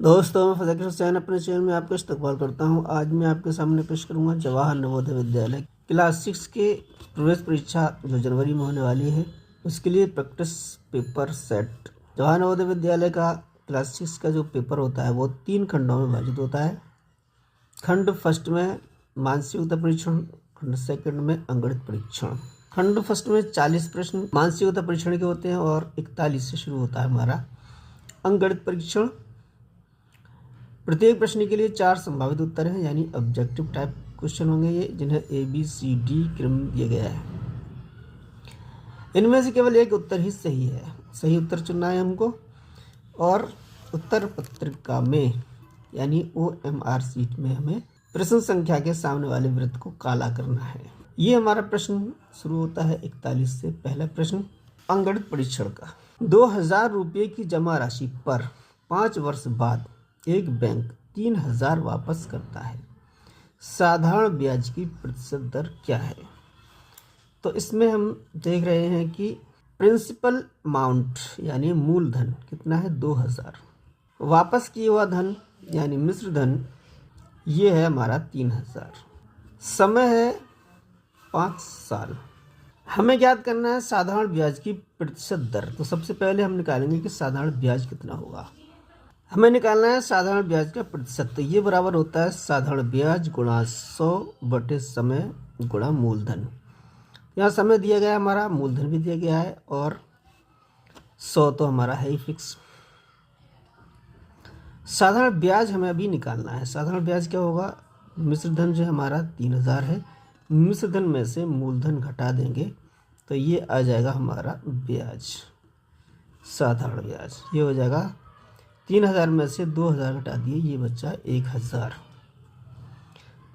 दोस्तों, मैं फजल हुसैन अपने चैनल में आपका इस्तकबाल करता हूं। आज मैं आपके सामने पेश करूंगा जवाहर नवोदय विद्यालय क्लास 6 के प्रवेश परीक्षा जो जनवरी में होने वाली है उसके लिए practice paper set. Jawahar Navodaya Vidyalaya का क्लास 6 का जो पेपर होता है वो 3 खंडों में विभाजित होता है। खंड फर्स्ट में मानसिकता परीक्षण, खंड सेकंड में अंगणित परीक्षण। खंड फर्स्ट में 40 प्रश्न मानसिकता परीक्षण के होते हैं और 41 से शुरू होता है हमारा अंगणित परीक्षण। प्रत्येक प्रश्न के लिए 4 संभावित उत्तर हैं, यानी ऑब्जेक्टिव टाइप क्वेश्चन होंगे ये, जिन्हें ABCD क्रम दिया गया है। इनमें से केवल एक उत्तर ही सही है। सही उत्तर चुनना है हमको और उत्तर पत्रिका में यानी OMR सीट में हमें प्रश्न संख्या के सामने वाले वृत्त को काला करना है। ये हमारा प्रश्न शुरू होता है 41 से। पहला प्रश्न अंगणित परीक्षण का। 2000 रुपये की जमा राशि पर 5 वर्ष बाद एक बैंक 3000 वापस करता है। साधारण ब्याज की प्रतिशत दर क्या है? तो इसमें हम देख रहे हैं कि प्रिंसिपल अमाउंट यानी मूलधन कितना है 2000। वापस किया हुआ धन यानी मिश्र धन ये है हमारा 3000। समय है 5 साल। हमें ज्ञात करना है साधारण ब्याज की प्रतिशत दर। तो सबसे पहले हम निकालेंगे कि साधारण ब्याज कितना होगा। हमें निकालना है साधारण ब्याज का प्रतिशत। तो ये बराबर होता है साधारण ब्याज गुणा 100 बटे समय गुणा मूलधन। यहाँ समय दिया गया है हमारा, मूलधन भी दिया गया है और 100 तो हमारा है ही फिक्स। साधारण ब्याज हमें अभी निकालना है। साधारण ब्याज क्या होगा? मिश्र धन जो हमारा 3000 है, मिश्र धन में से मूलधन घटा देंगे तो ये आ जाएगा हमारा ब्याज। साधारण ब्याज ये हो जाएगा 3000 में से 2000 घटा दिए, ये बचा 1000।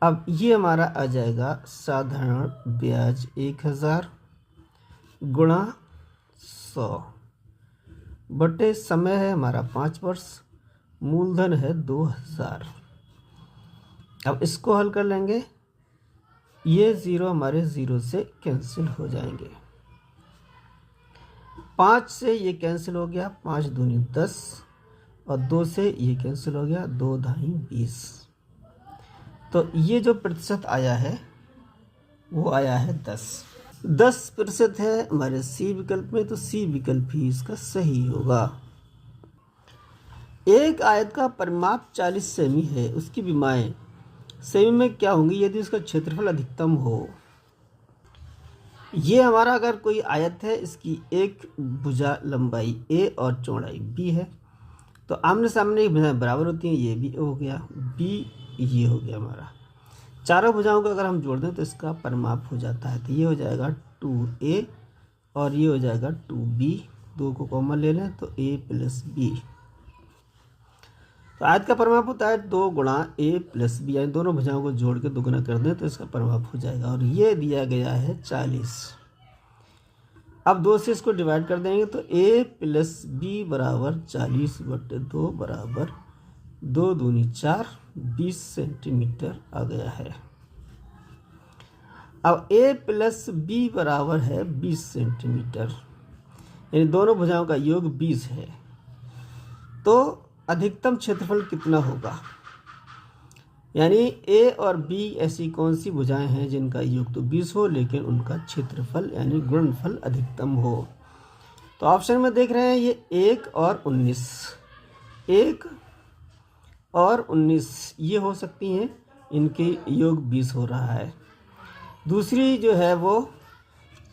अब ये हमारा आ जाएगा साधारण ब्याज 1000 गुणा 100 बटे समय है हमारा 5 वर्ष, मूलधन है 2000। अब इसको हल कर लेंगे, ये 0 हमारे 0 से कैंसिल हो जाएंगे। 5 से ये कैंसिल हो गया, 5 दूनी 10 और 2 से ये कैंसिल हो गया, 2 ढाई 20। तो ये जो प्रतिशत आया है वो आया है 10% है हमारे C विकल्प में। तो C विकल्प ही इसका सही होगा। एक आयत का परिमाप 40 सेमी है, उसकी विमाएं सेमी में क्या होंगी यदि उसका क्षेत्रफल अधिकतम हो? ये हमारा अगर कोई आयत है, इसकी एक भुजा लंबाई A और चौड़ाई B है, तो आमने सामने की भुजाएं बराबर होती हैं। ये भी हो गया, B ये हो गया हमारा। चारों भुजाओं को अगर हम जोड़ दें तो इसका परिमाप हो जाता है। तो ये हो जाएगा 2A और ये हो जाएगा 2B। 2 को कॉमन ले लें तो A + B। तो आयत का परिमाप होता है 2 गुणा A + B, यानी दोनों भुजाओं को जोड़ के दोगुना कर दें तो इसका परिमाप हो जाएगा। और ये दिया गया है 40। अब 2 से इसको डिवाइड कर देंगे तो A + B बराबर 40 बटे 2 बराबर 2 दूनी 4, 20 सेंटीमीटर आ गया है। अब A + B बराबर है 20 सेंटीमीटर, यानी दोनों भुजाओं का योग 20 है। तो अधिकतम क्षेत्रफल कितना होगा? यानी A और B ऐसी कौन सी भुजाएं हैं जिनका योग तो 20 हो लेकिन उनका क्षेत्रफल यानी गुणनफल अधिकतम हो? तो ऑप्शन में देख रहे हैं ये 1 और 19। 1 और 19 ये हो सकती हैं, इनके योग 20 हो रहा है। दूसरी जो है वो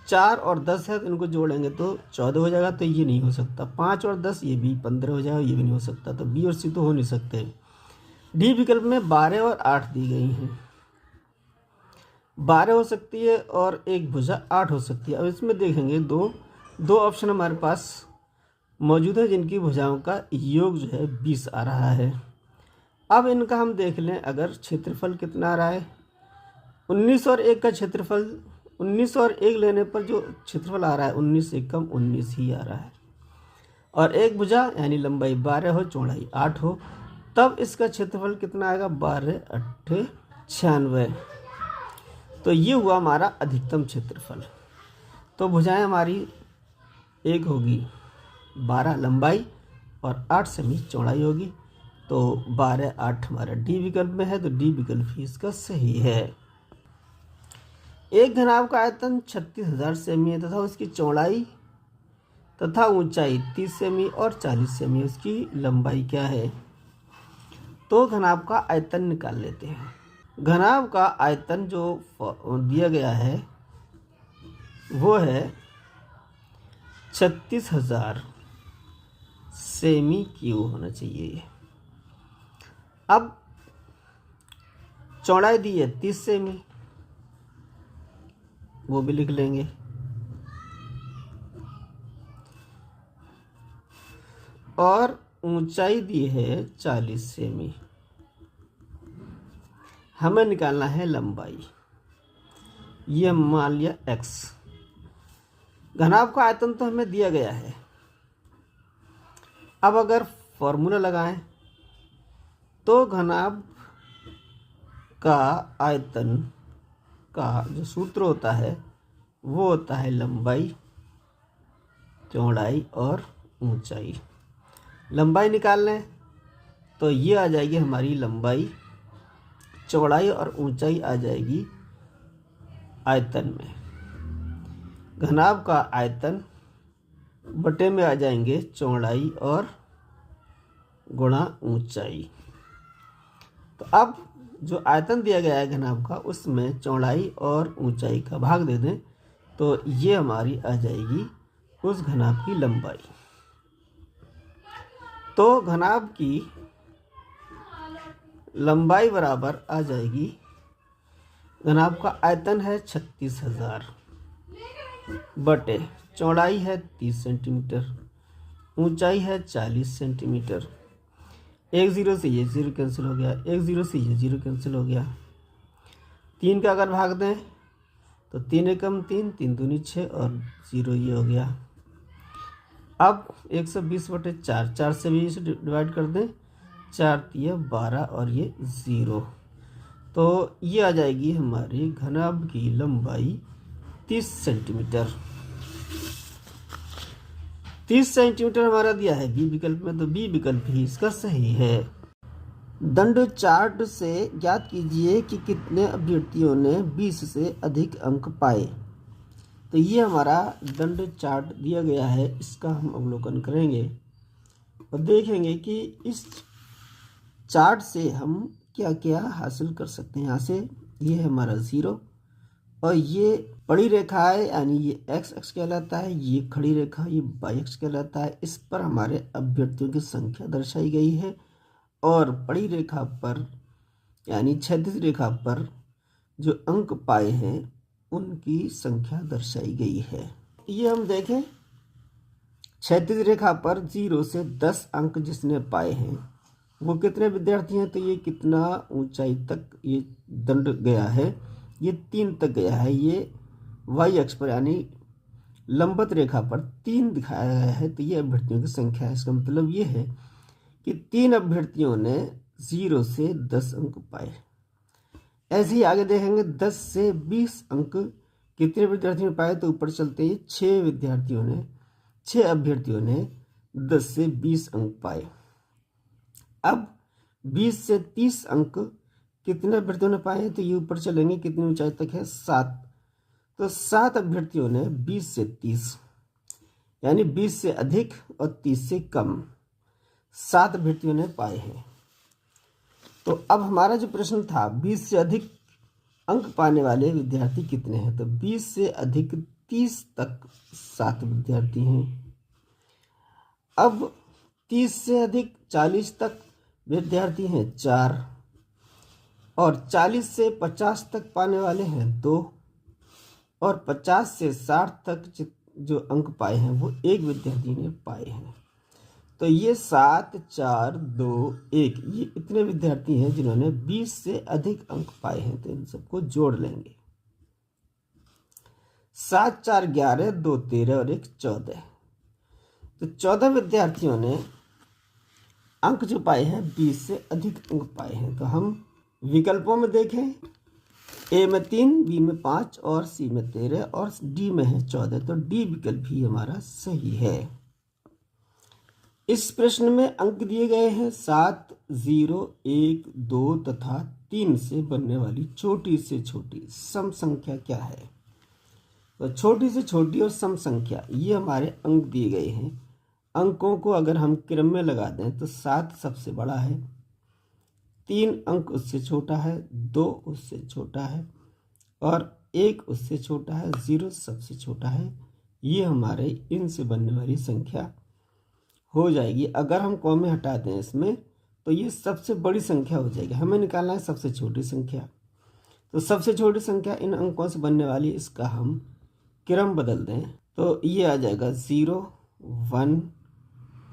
4 और 10 है, तो इनको जोड़ेंगे तो 14 हो जाएगा, तो ये नहीं हो सकता। 5 और 10 ये भी 15 हो जाएगा, ये भी नहीं हो सकता। तो B और C तो हो नहीं सकते। डी विकल्प में 12 और 8 दी गई हैं। 12 हो सकती है और एक भुजा 8 हो सकती है। अब इसमें देखेंगे दो ऑप्शन हमारे पास मौजूद है जिनकी भुजाओं का योग जो है 20 आ रहा है। अब इनका हम देख लें, अगर क्षेत्रफल कितना आ रहा है 19 और 1 का क्षेत्रफल, 19 और 1 लेने पर जो क्षेत्रफल आ रहा है 19 से कम 19 ही आ रहा है। और एक भुजा यानी लंबाई 12 हो चौड़ाई 8 हो, तब इसका क्षेत्रफल कितना आएगा 12 8 96। तो ये हुआ हमारा अधिकतम क्षेत्रफल। तो भुजाएं हमारी एक होगी 12 लंबाई और 8 सेमी चौड़ाई होगी। तो 12, 8 हमारा डी विकल्प में है, तो डी विकल्प ही इसका सही है। एक घनाभ का आयतन 36,000 सेमी है तथा उसकी चौड़ाई तथा ऊंचाई 30 सेमी और 40 सेमी, उसकी लंबाई क्या है? तो घनाभ का आयतन निकाल लेते हैं। घनाभ का आयतन जो दिया गया है वो है 36,000 सेमी क्यूब होना चाहिए। अब चौड़ाई दी है 30 सेमी, वो भी लिख लेंगे। और ऊंचाई दी है 40 सेमी। हमें निकालना है लंबाई, ये मान लिया x। घनाभ का आयतन तो हमें दिया गया है। अब अगर फॉर्मूला लगाएं तो घनाभ का आयतन का जो सूत्र होता है वो होता है लंबाई, चौड़ाई और ऊंचाई। लंबाई निकाल लें तो ये आ जाएगी हमारी लंबाई, चौड़ाई और ऊंचाई आ जाएगी आयतन में। घनाभ का आयतन बटे में आ जाएंगे चौड़ाई और गुणा ऊंचाई। तो अब जो आयतन दिया गया है घनाभ का, उसमें चौड़ाई और ऊंचाई का भाग दे दें तो ये हमारी आ जाएगी उस घनाभ की लंबाई। तो घनाभ की लंबाई बराबर आ जाएगी, घनाभ का आयतन है 36,000 बटे चौड़ाई है 30 सेंटीमीटर, ऊंचाई है 40 सेंटीमीटर। एक जीरो से ये जीरो कैंसिल हो गया, एक जीरो से ये जीरो कैंसिल हो गया। 3 का अगर भाग दें तो 3 एकम 3, 3 दूनी 6 और 0 ये हो गया। अब 120 बटे 4, 4 से भी इसे डिवाइड कर दें, 4 तिया 12 और ये 0। तो ये आ जाएगी हमारी घनाभ की लंबाई 30 सेंटीमीटर। 30 सेंटीमीटर हमारा दिया है बी विकल्प में, तो बी विकल्प ही इसका सही है। दंड चार्ट से ज्ञात कीजिए कि कितने अभ्यर्थियों ने 20 से अधिक अंक पाए। तो ये हमारा दंड चार्ट दिया गया है, इसका हम अवलोकन करेंगे और देखेंगे कि इस चार्ट से हम क्या क्या हासिल कर सकते हैं। यहाँ से ये है हमारा 0 और ये बड़ी रेखा है, यानी ये एक्स एक्स कहलाता है, ये खड़ी रेखा ये वाई एक्स कहलाता है। इस पर हमारे अभ्यर्थियों की संख्या दर्शाई गई है और बड़ी रेखा पर यानी क्षैतिज रेखा पर जो अंक पाए हैं उनकी संख्या दर्शाई गई है। ये हम देखें, क्षैतिज रेखा पर 0 से 10 अंक जिसने पाए हैं वो कितने विद्यार्थी हैं? तो ये कितना ऊंचाई तक ये दंड गया है? ये 3 तक गया है। ये वाई अक्ष पर यानी लंबवत रेखा पर 3 दिखाया गया है, तो ये अभ्यर्थियों की संख्या है। इसका मतलब ये है कि 3 अभ्यर्थियों ने 0 से 10 अंक पाए। ऐसे ही आगे देखेंगे 10 से 20 अंक कितने विद्यार्थियों ने पाए? तो ऊपर चलते हैं 6 अभ्यर्थियों ने 10 से 20 अंक पाए। अब 20 से 30 अंक कितने अभ्यर्थियों ने पाए? तो ये ऊपर चलेंगे, कितनी ऊंचाई तक है? 7। तो 7 अभ्यर्थियों ने 20 से 30 यानी 20 से अधिक और 30 से कम 7 अभ्यर्थियों ने पाए हैं। तो अब हमारा जो प्रश्न था 20 से अधिक अंक पाने वाले विद्यार्थी कितने हैं? तो 20 से अधिक 30 तक 7 विद्यार्थी हैं। अब 30 से अधिक 40 तक विद्यार्थी हैं 4 और 40 से 50 तक पाने वाले हैं 2 और 50 से 60 तक जो अंक पाए हैं वो एक विद्यार्थी ने पाए हैं। तो ये 7, 4, 2, 1 ये इतने विद्यार्थी हैं जिन्होंने 20 से अधिक अंक पाए हैं। तो इन सबको जोड़ लेंगे। 7, 4, 11, 2, 13 और 1, 14। तो 14 विद्यार्थियों ने अंक जो पाए हैं 20 से अधिक अंक पाए हैं। तो हम विकल्पों में देखें, ए में 3, बी में 5 और सी में 13 और डी में है 14। तो डी विकल्प ही हमारा सही है। इस प्रश्न में अंक दिए गए हैं 7, 0, 1, 2 तथा 3 से बनने वाली छोटी से छोटी सम संख्या क्या है? तो छोटी से छोटी और सम संख्या, ये हमारे अंक दिए गए हैं। अंकों को अगर हम क्रम में लगा दें तो 7 सबसे बड़ा है, 3 अंक उससे छोटा है, 2 उससे छोटा है और 1 उससे छोटा है, 0 सबसे छोटा है। ये हमारे इनसे बनने वाली संख्या हो जाएगी। अगर हम कॉमे हटा दें इसमें तो ये सबसे बड़ी संख्या हो जाएगी। हमें निकालना है सबसे छोटी संख्या। तो सबसे छोटी संख्या इन अंकों से बनने वाली, इसका हम क्रम बदल दें तो ये आ जाएगा 0, 1,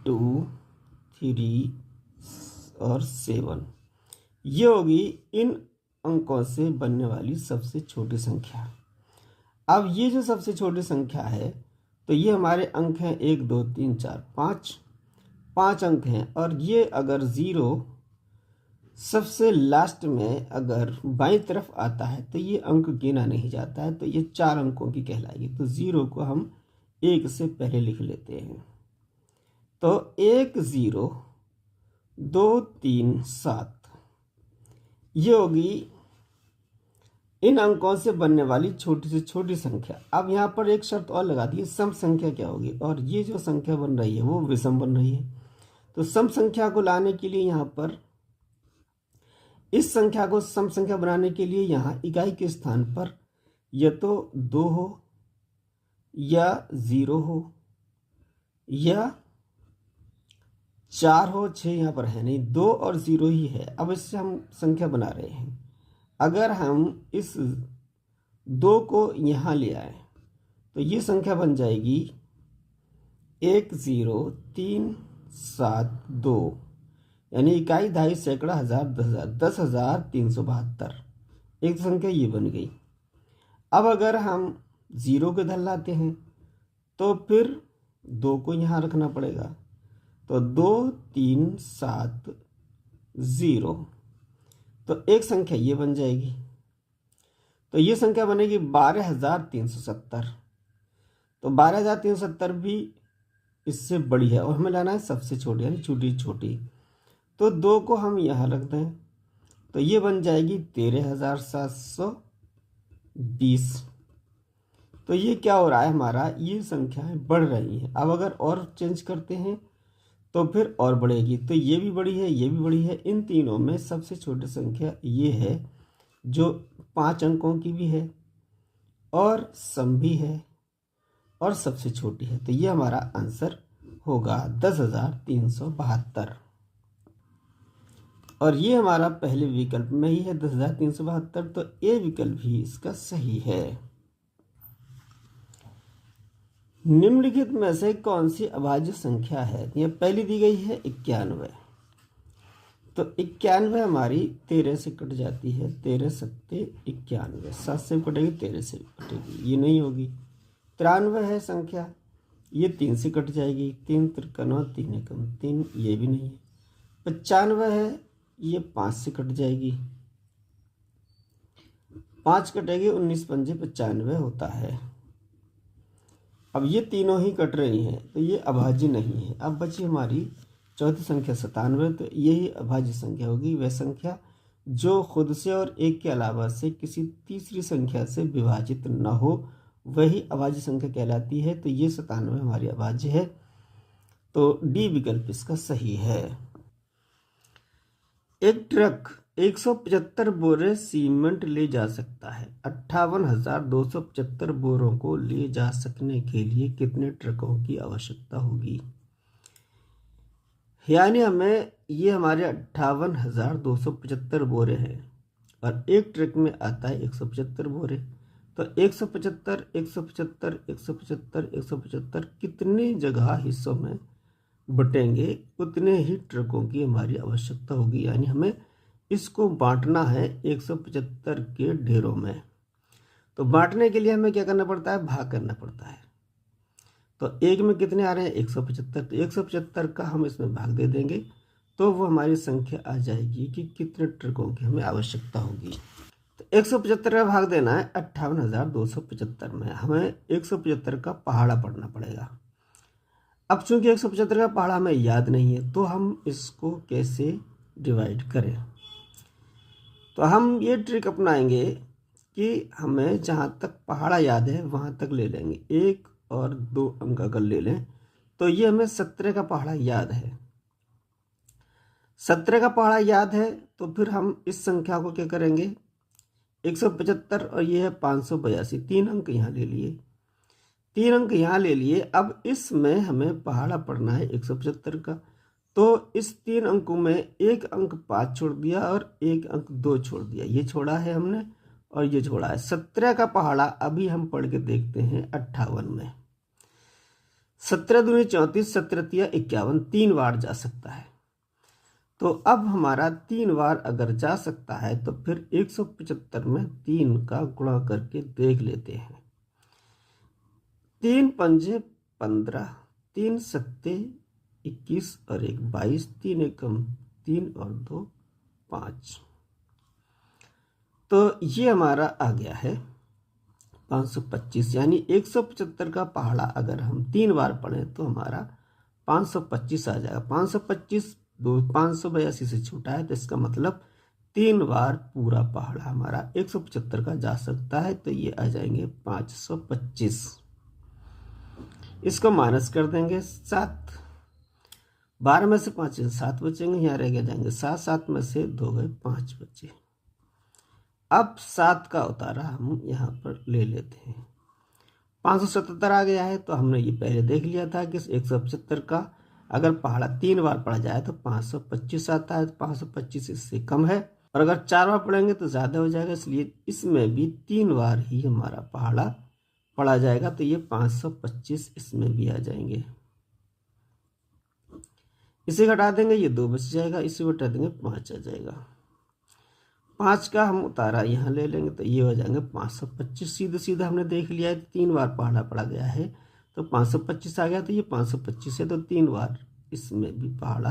2, 3 और 7। ये होगी इन अंकों से बनने वाली सबसे छोटी संख्या। अब ये जो सबसे छोटी संख्या है तो ये हमारे अंक हैं 1, 2, 3, 4, 5 अंक हैं। और ये अगर 0 सबसे लास्ट में अगर बाईं तरफ आता है तो ये अंक गिना नहीं जाता है, तो ये 4 अंकों की कहलाएगी। तो 0 को हम 1 से पहले लिख लेते हैं। तो 1, 0, 2, 3, 7 ये होगी इन अंकों से बनने वाली छोटी से छोटी संख्या। अब यहाँ पर एक शर्त और लगा दी, सम संख्या क्या होगी? और ये जो संख्या बन रही है वो विषम बन रही है। तो सम संख्या को लाने के लिए यहाँ पर, इस संख्या को सम संख्या बनाने के लिए यहाँ इकाई के स्थान पर या तो 2 हो या 0 हो या 4 हो। 6 यहाँ पर है नहीं, 2 और 0 ही है। अब इससे हम संख्या बना रहे हैं। अगर हम इस 2 को यहाँ ले आए तो ये संख्या बन जाएगी 1, 0, 3, 7, 2, यानी इकाई, दहाई, सैकड़ा, हजार, 10,000, 10,372। एक संख्या ये बन गई। अब अगर हम 0 को इधर लाते हैं तो फिर 2 को यहाँ रखना पड़ेगा। तो 2, 3, 7, 0, तो एक संख्या ये बन जाएगी। तो ये संख्या बनेगी 12,370। तो 12,370 भी इससे बड़ी है और हमें लाना है सबसे छोटी, यानी छोटी छोटी। तो 2 को हम यहाँ रख दें तो ये बन जाएगी 13,720। तो ये क्या हो रहा है हमारा, ये संख्याएं बढ़ रही हैं। अब अगर और चेंज करते हैं तो फिर और बढ़ेगी। तो ये भी बड़ी है, ये भी बड़ी है। इन तीनों में सबसे छोटी संख्या ये है जो 5 अंकों की भी है और सम भी है और सबसे छोटी है। तो ये हमारा आंसर होगा 10,372। और ये हमारा पहले विकल्प में ही है 10,372। तो ए विकल्प ही इसका सही है। निम्नलिखित में से कौन सी अभाज्य संख्या है? ये पहली दी गई है 91। तो 91 हमारी 13 से कट जाती है। 13 सत्ते 91, 7 से कटेगी, 13 से कटेगी, ये नहीं होगी। 93 है संख्या, ये 3 से कट जाएगी। 3 53, 3 एकम 3, ये भी नहीं है। 95 है, ये 5 से कट जाएगी, 5 कटेगी, 19 पंजे 95 होता है। अब ये तीनों ही कट रही हैं तो ये अभाज्य नहीं है। अब बची हमारी चौथी संख्या 97। तो यही अभाज्य संख्या होगी, वह संख्या जो खुद से और एक के अलावा से किसी तीसरी संख्या से विभाजित न हो, वही अभाज्य संख्या कहलाती है। तो ये 97 हमारी अभाज्य है। तो डी विकल्प इसका सही है। एक ट्रक 175 बोरे सीमेंट ले जा सकता है। 58,275 बोरों को ले जा सकने के लिए कितने ट्रकों की आवश्यकता होगी? यानी हमें, ये हमारे 58,275 बोरे हैं और एक ट्रक में आता है 175 बोरे। तो 175, 175, 175, 175 कितने जगह हिस्सों में बटेंगे, उतने ही ट्रकों की हमारी आवश्यकता होगी। यानी हमें इसको बांटना है 175 के ढेरों में। तो बांटने के लिए हमें क्या करना पड़ता है, भाग करना पड़ता है। तो एक में कितने आ रहे हैं, 175। तो 175 का हम इसमें भाग दे देंगे तो वो हमारी संख्या आ जाएगी कि कितने ट्रकों की हमें आवश्यकता होगी। तो 175 का भाग देना है 58,275 में। हमें 175 का पहाड़ा पढ़ना पड़ेगा। अब चूंकि 175 का पहाड़ा हमें याद नहीं है तो हम इसको कैसे डिवाइड करें। तो हम ये ट्रिक अपनाएंगे कि हमें जहाँ तक पहाड़ा याद है वहाँ तक ले लेंगे। 1 और 2 अंक अगर ले लें तो ये हमें 17 का पहाड़ा याद है। 17 का पहाड़ा याद है तो फिर हम इस संख्या को क्या करेंगे, 175 और ये है 582, 3 अंक यहाँ ले लिए, 3 अंक यहाँ ले लिए। अब इसमें हमें पहाड़ा पढ़ना है 175 का, तो इस 3 अंकों में एक अंक 5 छोड़ दिया और एक अंक 2 छोड़ दिया, ये छोड़ा है हमने और ये छोड़ा है। 17 का पहाड़ा अभी हम पढ़ के देखते हैं 58 में। 17 दूनी 34, 17 तिया 51, 3 बार जा सकता है। तो अब हमारा 3 बार अगर जा सकता है तो फिर 175 में 3 का गुणा करके देख लेते हैं। 3 पंजे 15, 3 सत्ते 21 और 1 22, 3 एकम 3 और 2 5। तो ये हमारा आ गया है 525, यानी 175 का पहाड़ा अगर हम 3 बार पढ़ें तो हमारा 525 आ जाएगा। 525 582 से छोटा है, तो इसका मतलब 3 बार पूरा पहाड़ा हमारा 175 का जा सकता है, तो ये आ जाएंगे 525। इसको माइनस कर देंगे 7, 12 में से 5 7 बचेंगे, यहाँ रह गए जाएंगे 7, 7 में से 2 गए 5 बचे। अब 7 का उतारा हम यहाँ पर ले लेते हैं। 577 आ गया है, तो हमने ये पहले देख लिया था कि 175 का अगर पहाड़ा 3 बार पढ़ा जाए तो 525 आता है, तो 525 इससे कम है, और अगर 4 बार पढ़ेंगे तो ज़्यादा हो जाएगा, इसलिए इसमें भी 3 बार ही हमारा पहाड़ा पढ़ा जाएगा, तो ये 525 इसमें भी आ जाएंगे। इसे घटा देंगे, ये 2 बच जाएगा, इसे घटा देंगे 5 आ जाएगा। 5 का हम उतारा यहाँ ले लेंगे, तो ये हो जाएंगे 525। सीधे सीधा हमने देख लिया है 3 बार पहाड़ा पढ़ा गया है, तो 525 आ गया, तो ये 525 है, तो 3 बार इसमें भी पहाड़ा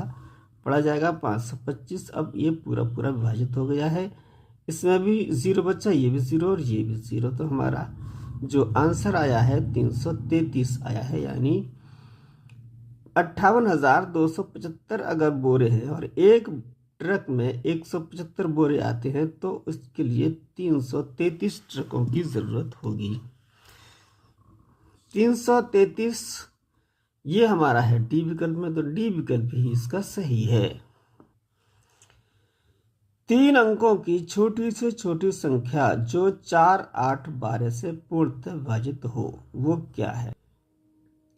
पढ़ा जाएगा 525। अब ये पूरा पूरा विभाजित हो गया है, इसमें भी 0 बचा, ये भी 0 और ये भी 0, तो हमारा जो आंसर आया है 333 आया है, यानी 58,275 अगर बोरे हैं और एक ट्रक में 175 बोरे आते हैं तो उसके लिए 333 ट्रकों की जरूरत होगी। 333 ये हमारा है डी विकल्प में, तो डी विकल्प ही इसका सही है। 3 अंकों की छोटी से छोटी संख्या जो 4, 8, 12 से पूर्णतः विभाजित हो, वो क्या है?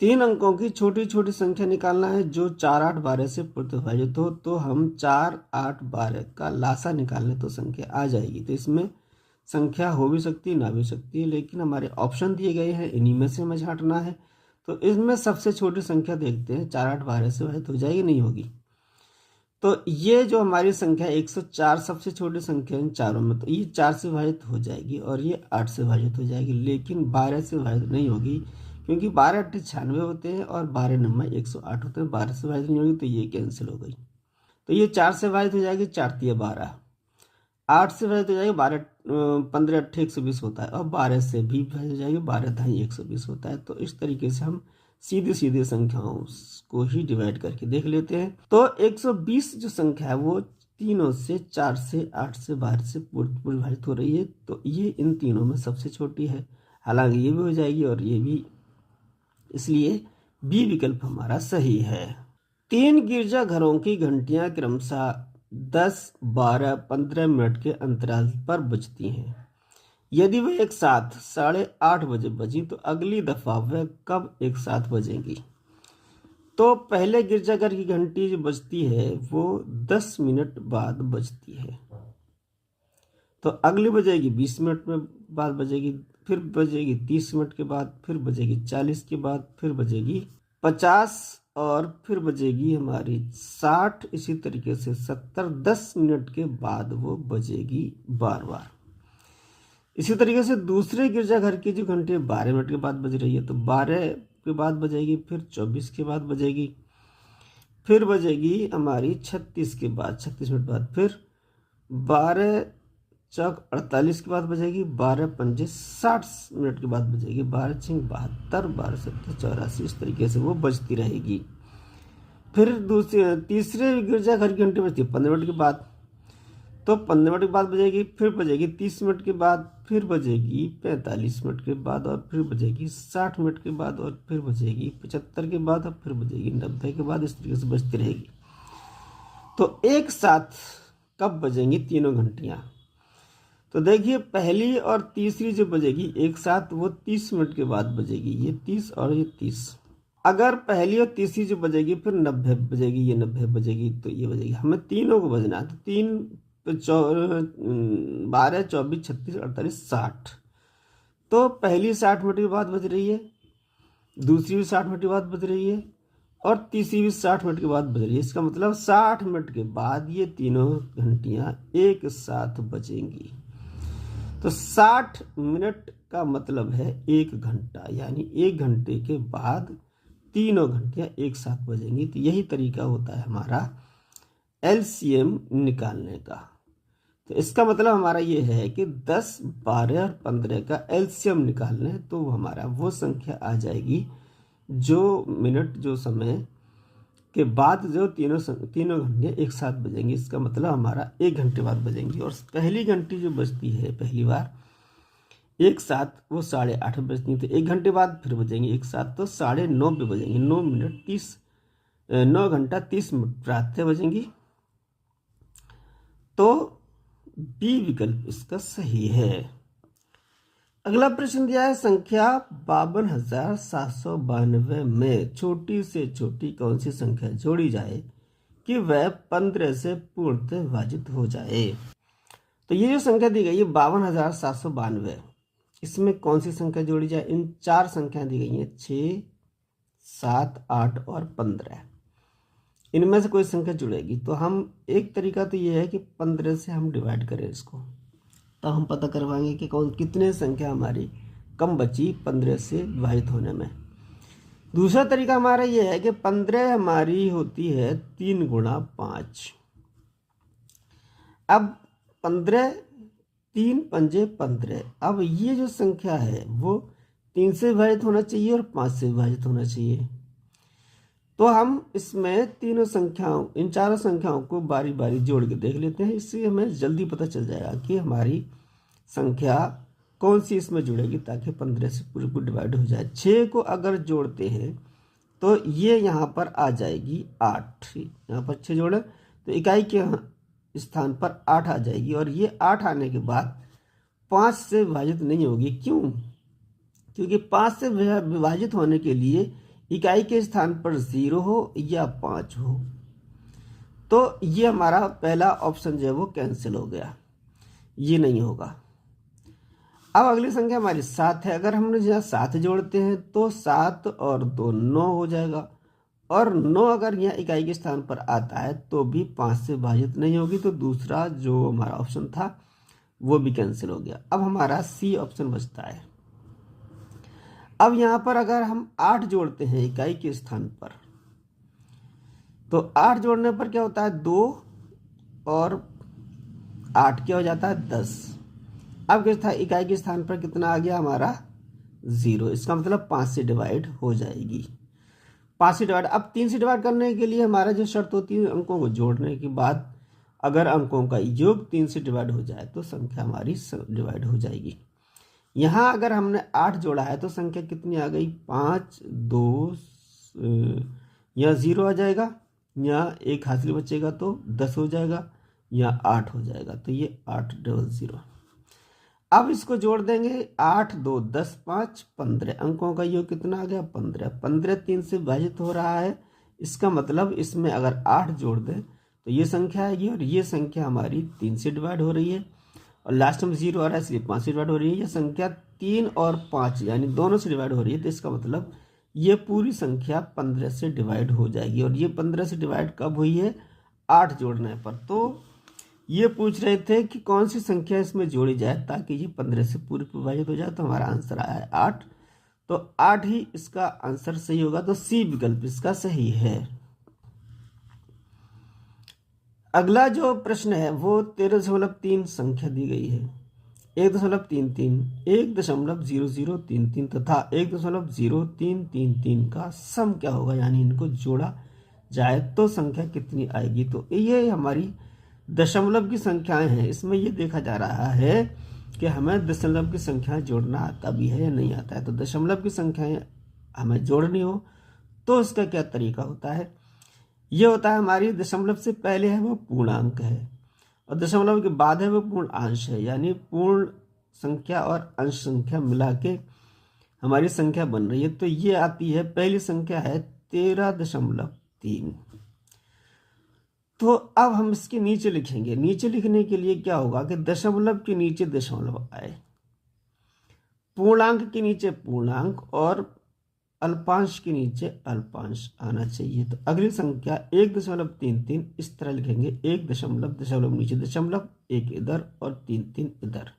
3 अंकों की छोटी छोटी संख्या निकालना है जो 4, 8, 12 से पूर्णतः विभाजित हो, तो हम 4, 8, 12 का लासा निकालने तो संख्या आ जाएगी। तो इसमें संख्या हो भी सकती है, ना भी सकती है, लेकिन हमारे ऑप्शन दिए गए हैं, इन्हीं में से हमें छांटना है। तो इसमें सबसे छोटी संख्या देखते हैं, 4, 8, 12 से विभाजित हो जाएगी, नहीं होगी। तो ये जो हमारी संख्या 104 सबसे छोटी संख्या इन चारों में, तो ये 4 से विभाजित हो जाएगी और ये 8 से विभाजित हो जाएगी, लेकिन 12 से विभाजित नहीं होगी, क्योंकि 12 8 96 होते हैं और 12 9 108 होते हैं। 12 से विभाजित नहीं होगी, तो ये कैंसिल हो गई। तो ये 4 से विभाजित हो जाएगी, 4 तिया 12, 8 से विभाजित हो जाएगी, 12 15 8 120 होता है, और 12 से भी विभाजित हो जाएगी, 12 ढाई 120 होता है। तो इस तरीके से हम सीधी सीधी संख्याओं को ही डिवाइड करके देख लेते हैं। तो 120 जो संख्या है वो तीनों से, 4 से, 8 से, 12 से पूर्ण विभाजित हो रही है, तो ये इन तीनों में सबसे छोटी है। हालांकि ये भी हो जाएगी और ये भी, इसलिए बी विकल्प हमारा सही है। 3 गिरजाघरों की घंटियां क्रमशः 10, 12, 15 मिनट के अंतराल पर बजती हैं। यदि वह एक साथ 8:30 बजे बजी तो अगली दफा वह कब एक साथ बजेंगी? तो पहले गिरजाघर की घंटी जो बजती है वो 10 मिनट बाद बजती है, तो अगली बजेगी 20 मिनट में बाद बजेगी, फिर बजेगी 30 मिनट के बाद, फिर बजेगी 40 के बाद, फिर बजेगी 50 और फिर बजेगी हमारी 60, इसी तरीके से 70, 10 मिनट के बाद वो बजेगी बार बार। इसी तरीके से दूसरे गिरजाघर की जो घंटी 12 मिनट के बाद बज रही है, तो 12 के बाद बजेगी, फिर 24 के बाद बजेगी, फिर बजेगी हमारी 36 के बाद, 36 मिनट बाद, फिर 12 चौक 48 के बाद बजेगी, 12 पंजे 60 मिनट के बाद बजेगी, 12 छिंग 72, 12 सत्तर 84, इस तरीके से वो बजती रहेगी। फिर दूसरे तीसरे गिरजाघर की घंटी बजती है 15 मिनट के बाद, तो 15 मिनट के बाद बजेगी, फिर बजेगी 30 मिनट के बाद, फिर बजेगी 45 मिनट के बाद, और फिर बजेगी 60 मिनट के बाद, और फिर बजेगी 75 के बाद, और फिर बजेगी 90 के बाद। इस तरीके से बजती रहेगी। तो एक साथ कब बजेंगी तीनों घंटियाँ? तो देखिए पहली और तीसरी जो बजेगी एक साथ वो 30 मिनट के बाद बजेगी, ये 30 और ये 30। अगर पहली और तीसरी जो बजेगी फिर 90 बजेगी, ये 90 बजेगी, तो ये बजेगी। हमें तीनों को बजना है, तो 3 12 24 36 48 60। तो पहली 60 मिनट के बाद बज रही है, दूसरी भी 60 मिनट के बाद बज रही है, और तीसरी भी 60 मिनट के बाद बज रही है। इसका मतलब 60 मिनट के बाद ये तीनों घंटियां एक साथ बजेंगी। तो 60 मिनट का मतलब है 1 घंटा, यानी 1 घंटे के बाद तीनों घंटियां एक साथ बजेंगी। तो यही तरीका होता है हमारा एलसीएम निकालने का। तो इसका मतलब हमारा ये है कि 10, 12 और 15 का एलसीएम निकालने, तो हमारा वो संख्या आ जाएगी जो मिनट, जो समय के बाद जो तीनों घंटियाँ एक साथ बजेंगी। इसका मतलब हमारा 1 घंटे बाद बजेंगी। और पहली घंटी जो बजती है पहली बार एक साथ, वो 8:30 बजती है। तो 1 घंटे बाद फिर बजेंगी एक साथ, तो 9:30 पे बजेंगी। 9 घंटा 30 मिनट प्रातः बजेंगी। तो बी विकल्प इसका सही है। अगला प्रश्न दिया है, संख्या 52,792 में छोटी से छोटी कौन सी संख्या जोड़ी जाए कि वह 15 से पूर्णतः विभाजित हो जाए। तो ये जो संख्या दी गई है 52,792, इसमें कौन सी संख्या जोड़ी जाए? इन 4 संख्याएं दी गई हैं, 6, 7, 8 और 15। इनमें से कोई संख्या जुड़ेगी। तो हम एक तरीका तो ये है कि 15 से हम डिवाइड करें इसको, तो हम पता करवाएंगे कि कितने संख्या हमारी कम बची 15 से विभाजित होने में। दूसरा तरीका हमारा ये है कि 15 हमारी होती है 3 गुणा 5। अब 15, 3 पंजे 15। अब ये जो संख्या है वो 3 से विभाजित होना चाहिए और 5 से विभाजित होना चाहिए। तो हम इसमें तीनों संख्याओं, इन चारों संख्याओं को बारी बारी जोड़ के देख लेते हैं। इससे हमें जल्दी पता चल जाएगा कि हमारी संख्या कौन सी इसमें जुड़ेगी, ताकि 15 से पूरी पूरी डिवाइड हो जाए। 6 को अगर जोड़ते हैं तो ये यहाँ पर आ जाएगी 8। यहाँ पर 6 जोड़े तो इकाई के स्थान पर 8 आ जाएगी, और ये 8 आने के बाद 5 से विभाजित नहीं होगी। क्यों? क्योंकि 5 से विभाजित होने के लिए इकाई के स्थान पर 0 हो या 5 हो। तो ये हमारा पहला ऑप्शन जो है वो कैंसिल हो गया, ये नहीं होगा। अब अगली संख्या हमारी 7 है। अगर हमने यहाँ 7 जोड़ते हैं तो 7 और 2 9 हो जाएगा, और 9 अगर यहाँ इकाई के स्थान पर आता है तो भी 5 से विभाजित नहीं होगी। तो दूसरा जो हमारा ऑप्शन था वो भी कैंसिल हो गया। अब हमारा सी ऑप्शन बचता है। अब यहाँ पर अगर हम 8 जोड़ते हैं इकाई के स्थान पर, तो 8 जोड़ने पर क्या होता है, 2 और 8 क्या हो जाता है, 10। अब क्या था, इकाई के स्थान पर कितना आ गया हमारा, 0। इसका मतलब 5 से डिवाइड हो जाएगी। 5 से डिवाइड, अब 3 से डिवाइड करने के लिए हमारा जो शर्त होती है, अंकों को जोड़ने के बाद अगर अंकों का योग 3 से डिवाइड हो जाए तो संख्या हमारी डिवाइड हो जाएगी। यहाँ अगर हमने 8 जोड़ा है तो संख्या कितनी आ गई, 5, 2, यहाँ 0 आ जाएगा, यहाँ 1 हासिल बचेगा तो 10 हो जाएगा, यहाँ 8 हो जाएगा। तो ये 800। अब इसको जोड़ देंगे, 8, 2, 10, 5, 15। अंकों का योग कितना आ गया, 15। 15 3 से विभाजित हो रहा है। इसका मतलब इसमें अगर 8 जोड़ दें तो ये संख्या आएगी, और ये संख्या हमारी 3 से डिवाइड हो रही है, और लास्ट में 0 आ रहा है इसलिए 5 से डिवाइड हो रही है। ये संख्या 3 और 5 यानी दोनों से डिवाइड हो रही है। तो इसका मतलब ये पूरी संख्या 15 से डिवाइड हो जाएगी। और ये 15 से डिवाइड कब हुई है, 8 जोड़ने पर। तो ये पूछ रहे थे कि कौन सी संख्या इसमें जोड़ी जाए ताकि ये 15 से पूरी विभाजित हो जाए। तो हमारा आंसर आया है 8। तो 8 ही इसका आंसर सही होगा। तो सी विकल्प इसका सही है। अगला जो प्रश्न है वो 13.3 संख्या दी गई है। 1.33, 1.0033 तथा 1.0333 का सम क्या होगा, यानी इनको जोड़ा जाए तो संख्या कितनी आएगी। तो ये हमारी दशमलव की संख्याएं हैं। इसमें ये देखा जा रहा है कि हमें दशमलव की संख्याएं जोड़ना आता भी है या नहीं आता है। तो दशमलव की संख्याएं हमें जोड़नी हो तो इसका क्या तरीका होता है। ये होता है हमारी दशमलव से पहले है वो पूर्णांक है और दशमलव के बाद है वो पूर्ण अंश है, यानी पूर्ण संख्या और अंश संख्या मिला के हमारी संख्या बन रही है। तो ये आती है, पहली संख्या है 13.3। तो अब हम इसके नीचे लिखेंगे। नीचे लिखने के लिए क्या होगा कि दशमलव के नीचे दशमलव आए, पूर्णांक के नीचे पूर्णांक और अल्पांश के नीचे अल्पांश आना चाहिए। तो अगली संख्या 1.33 इस तरह लिखेंगे, 1 दशमलव नीचे दशमलव, 1 इधर और 3 इधर।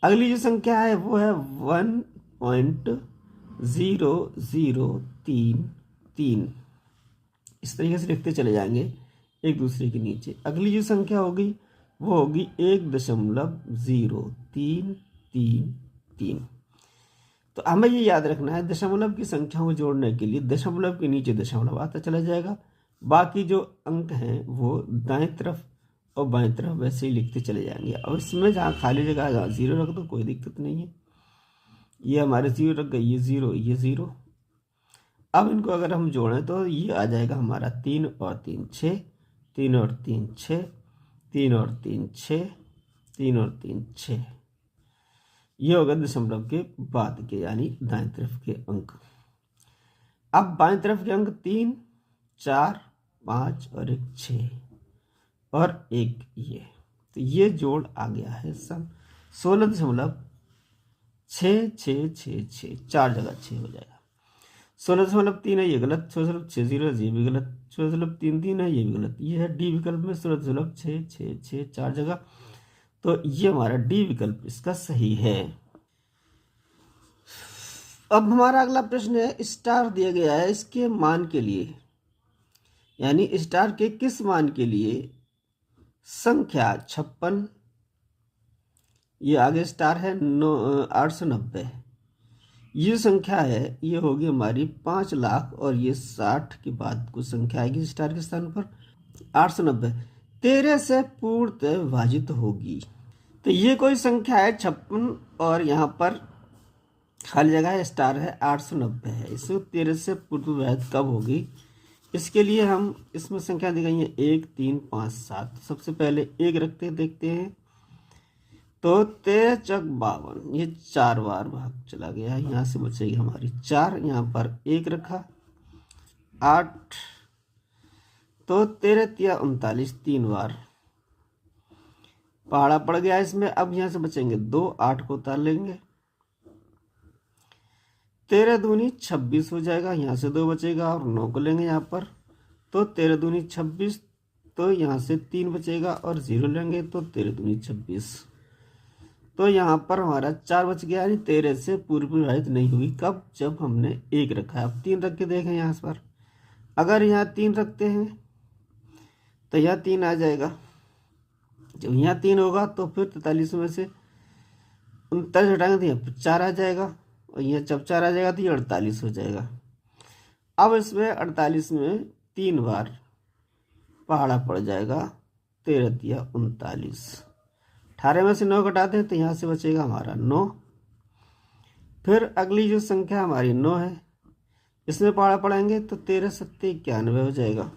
अगली जो संख्या है वो है 1.0033। इस तरीके से लिखते चले जाएंगे एक दूसरे के नीचे। अगली जो संख्या होगी वो होगी 1.0333। तो हमें ये याद रखना है, दशमलव की संख्याओं को जोड़ने के लिए दशमलव के नीचे दशमलव आता चला जाएगा, बाकी जो अंक हैं वो दाएं तरफ और बाएं तरफ वैसे ही लिखते चले जाएंगे। और इसमें जहाँ खाली जगह है जहाँ जीरो रख दो, कोई दिक्कत नहीं है। ये हमारे जीरो रख गए, ये जीरो, ये जीरो। अब इनको अगर हम जोड़ें तो ये आ जाएगा हमारा 3 और 3 6, 3 और 3 6, 3 और 3 6, 3 और 3 6। ये होगा दशमलव के बाद के यानी दाएं तरफ के अंक। अब बाएं तरफ के अंक 3, 4, 5 और 1 6 और 1 ये। तो ये जोड़ आ गया है सब 16.6666। 4 जगह 6 हो जाएगा। 16.3 है ये गलत, 16.60 है ये भी गलत, 16.33 है ये भी गलत। ये है डी विकल्प में 16.666 4 जगह। तो ये हमारा डी विकल्प इसका सही है। अब हमारा अगला प्रश्न है, स्टार दिया गया है इसके मान के लिए, यानी स्टार के किस मान के लिए संख्या 56, ये आगे स्टार है 890, ये संख्या है ये होगी हमारी 5 लाख और ये 60 के बाद कुछ संख्या आएगी स्टार के स्थान पर 890 13 से पूर्णतः विभाजित होगी। तो ये कोई संख्या है 56 और यहाँ पर खाली जगह है, स्टार है 890 है। इसको 13 से पूर्व विभाजित कब होगी, इसके लिए हम इसमें संख्या दी गई है 1 3 5 7। सबसे पहले 1 रखते देखते हैं। तो 13 चौक 52, ये 4 बार भाग चला गया, यहाँ से बचेगी हमारी 4, यहाँ पर 1 रखा 8, तो 13 तिया 39 3 बार पहाड़ा पड़ गया इसमें। अब यहाँ से बचेंगे 2, 8 को उतार लेंगे, 13 दूनी 26 हो जाएगा, यहाँ से 2 बचेगा और 9 को लेंगे यहाँ पर, तो 13 दूनी 26, तो यहाँ से 3 बचेगा और 0 लेंगे तो 13 दूनी 26, तो यहाँ पर हमारा 4 बच गया, यानी 13 से पूर्व विभाजित नहीं हुई। कब, जब हमने 1 रखा है। अब 3 रख के देखें यहाँ पर, अगर यहाँ 3 रखते हैं तो यहाँ 3 आ जाएगा। जब यहाँ 3 होगा तो फिर 43 में से 39 हटाएंगे तो यहाँ 4 आ जाएगा और यहाँ जब 4 आ जाएगा तो ये 48 हो जाएगा। अब इसमें 48 में 3 बार पहाड़ा पड़ जाएगा, 13 तिया 39, 18 में से 9 घटाते हैं तो यहाँ से बचेगा हमारा 9। फिर अगली जो संख्या हमारी 9 है, इसमें पहाड़ा पड़ेंगे तो 13 सत्ते 91 हो जाएगा,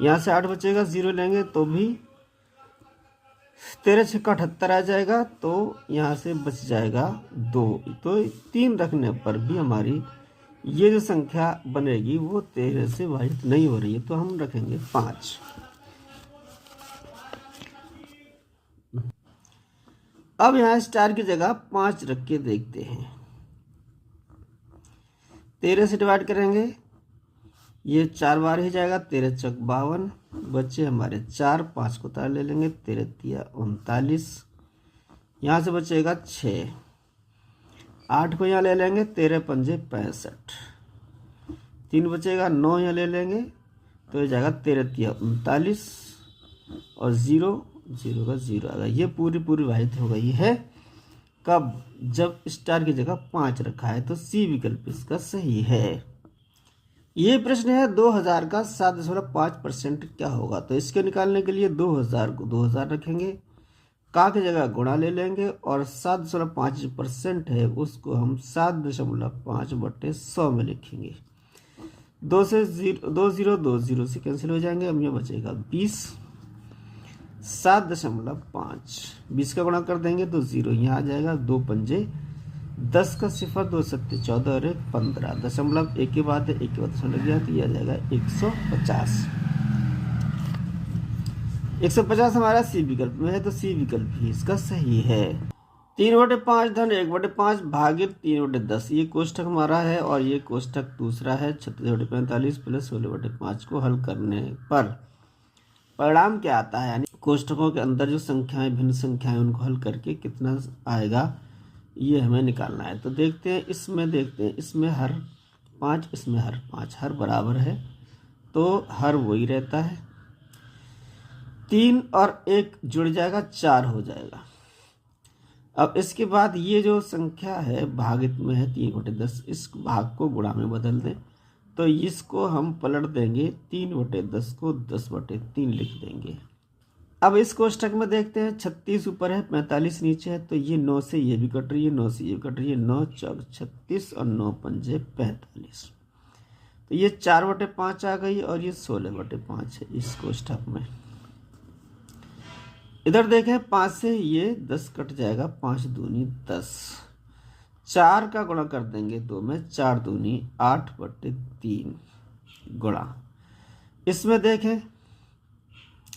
यहाँ से 8 बचेगा, 0 लेंगे तो भी 13 छक्का 78 आ जाएगा, तो यहाँ से बच जाएगा 2। तो 3 रखने पर भी हमारी ये जो संख्या बनेगी वो 13 से विभाजित नहीं हो रही है, तो हम रखेंगे 5। अब यहाँ स्टार की जगह 5 रख के देखते हैं। 13 से डिवाइड करेंगे, ये 4 बार ही जाएगा, 13 चौक 52, बच्चे हमारे 4, 5 को उतार ले लेंगे, 13 तिया 39, यहाँ से बचेगा 6, 8 को यहाँ ले लेंगे, 13 पंजे 65, 3 बचेगा, 9 यहाँ ले लेंगे तो ये जाएगा 13 तिया 39 और 0 0 का 0 आएगा। ये पूरी विभाजित हो गई है। कब, जब स्टार की जगह 5 रखा है, तो सी विकल्प इसका सही है। ये प्रश्न है 2000 का 7.5% क्या होगा। तो इसके निकालने के लिए 2000 को 2000 रखेंगे, का की जगह गुणा ले लेंगे और 7.5% है उसको हम 7.5/100 में लिखेंगे। 2 से कैंसिल हो जाएंगे, अब ये बचेगा 20। 7.5 20 का गुणा कर देंगे तो 0 यहाँ आ जाएगा। 2 पंजे 10 का 0, 2 सत्ते 14 और 1 15, दशमलव एक के बाद एक के बाद दशमलव लग गया तो यह आ जाएगा 150। 150 हमारा सी विकल्प में है, तो सी विकल्प ही इसका सही है। 3/5 धन 1/5 भागित 3/10 ये कोष्ठक हमारा है और ये कोष्ठक दूसरा है। 36/45 प्लस 16/5 को हल करने पर परिणाम क्या आता है, यानी कोष्ठकों के अंदर जो संख्याएं भिन्न संख्याएं उनको हल करके कितना आएगा ये हमें निकालना है। तो देखते हैं इसमें हर 5, इसमें हर 5, हर बराबर है तो हर वही रहता है। 3 और 1 जुड़ जाएगा 4 हो जाएगा। अब इसके बाद ये जो संख्या है भागित में है 3/10, इस भाग को गुणा में बदल दें तो इसको हम पलट देंगे, 3/10 को 10/3 लिख देंगे। अब इस कोष्ठक में देखते हैं 36 ऊपर है 45 नीचे है, तो ये 9 से ये भी कट रही है, 9 से ये कट रही है, 9 चौक 36 और 9 पंजे 45, तो ये 4/5 आ गई और ये 16/5 है इस कोष्ठक में। इधर देखें 5 से ये 10 कट जाएगा, 5 दूनी 10, 4 का गुणा कर देंगे 2 में, 4 दूनी 8/3 गुणा। इसमें देखें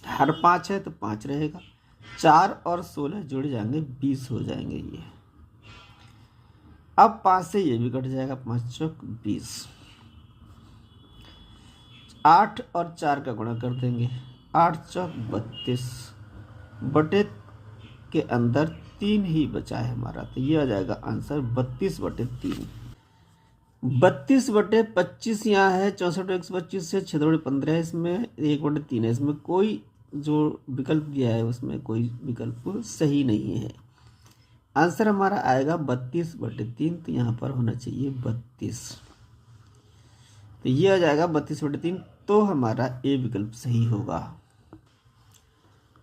हर 5 है तो 5 रहेगा, 4 और 16 जुड़ जाएंगे 20 हो जाएंगे ये। अब 5 से ये भी कट जाएगा, 5 चौक 20, 8 और 4 का गुणा कर देंगे, 8 चौक 32 बटे के अंदर 3 ही बचा है हमारा, तो ये आ जाएगा आंसर 32/3। 32/25 यहाँ है, 64/125 से 6/15 इसमें 1/3 है, इसमें कोई जो विकल्प दिया है उसमें कोई विकल्प सही नहीं है। आंसर हमारा आएगा 32/3, तो यहाँ पर होना चाहिए 32, तो ये आ जाएगा 32/3, तो हमारा ए विकल्प सही होगा।